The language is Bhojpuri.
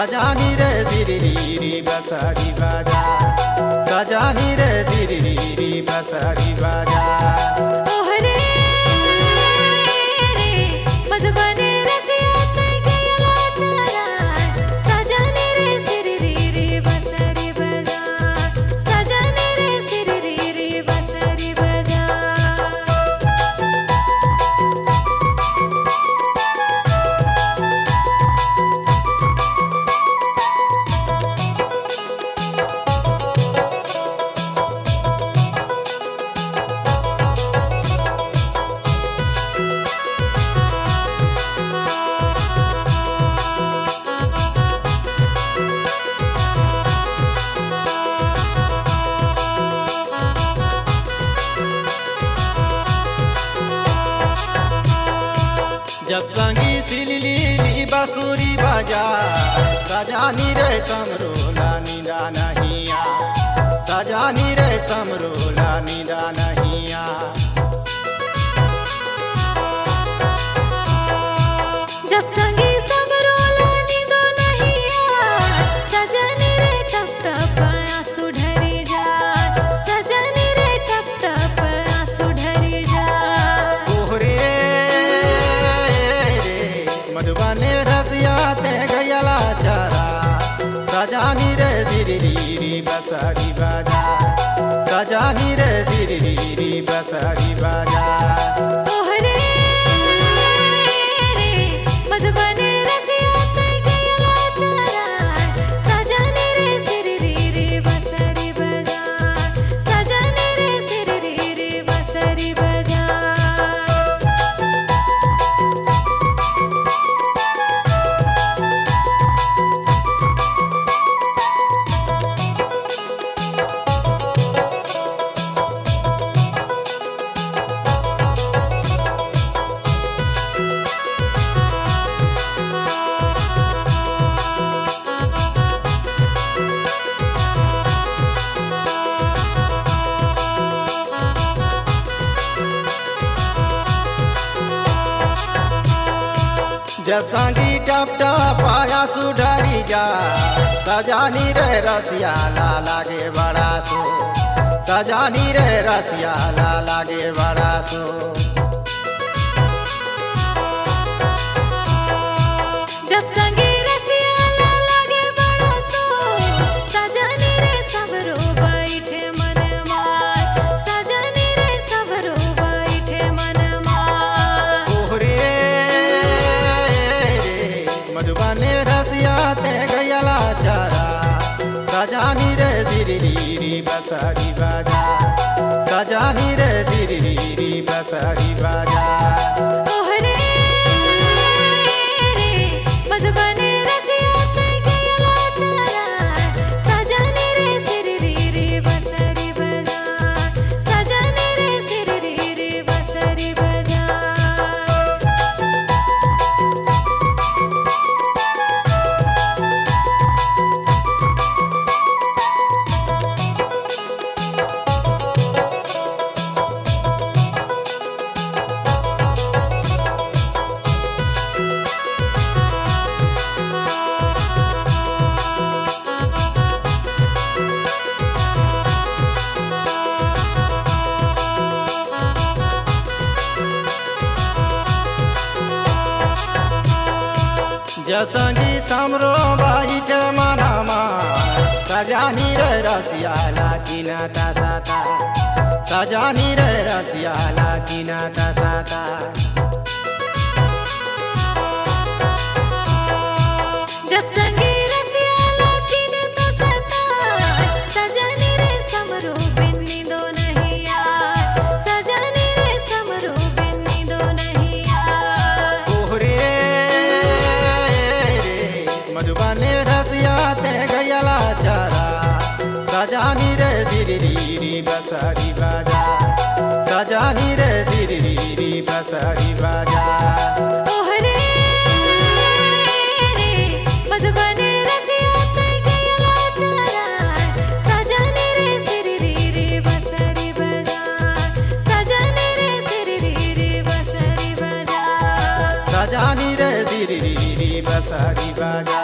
सजानी रे जिरी बसरी बाजा सजानी रे जिरी बसरी बाजा ओहरे रे मधुबने रसिया तय गयला चला सजानी रे सिरी बसरी बाजा सजानी रे सिरी बसरी बाजा जब संगी सिली बांसुरी बाजा सजानी रे समरोला नींदा नहिया सजानी रे समरोला नींदा नहिया जब संगी समरोला नींदो नहिया सजनी रे टप टप आंसू ढरी जाए सजनी रे टप टप आंसू ढरी जाए ओहरे मधुबने रसिया ते गयला चरा सजानी रे जिरी बसरी बाजा सजानी रे जिरी बसरी बाजा ओहरे रे मधुबने रसिया तय गयला चरा सजनी रे सिरी बसरी बाजा सजनी रे सिरी बसरी बाजा जब संगी टप टप आया सुधरी जा सजानी रे रसिया ला लागे बड़ा सो सजानी रे रसिया ला लागे बड़ा सो जब संगी रसिया ला लागे बड़ा सो सजनी रे सबरो बैठे मन मार सजनी रे सबरो बैठे मन मार ओहरे मधुबने रसिया ते गयला चरा सजानी रे जिरी बसरी बाजा सजानी रे जिरी बसरी बाजा ओहरे रे मधुबने रसिया तय गयला चरा सजनी रे सिरी बसरी बाजा सजनी रे सिरी बसरी बाजा जब संगी समरो बैठ मनामा सजानी रे रसिया ला चिनाता साता सजानी रे रसिया ला चिनाता साता जब संगी रसिया ला चिनाता साता सजनी रे समरो बिन्नी दो नहिया सजनी रे समरो बिन्नी दो नहिया ओहरे मधुबने रसिया ते गयला चरा सजानी रे जिरी बसरी बाजा सजानी रे जिरी बसरी बाजा ओहरे रे मधुबने रसिया तय गयला चरा सजनी रे सिरी बसरी बाजा सजनी रे सिरी बसरी बाजा सजानी रे जिरी बसरी बाजा।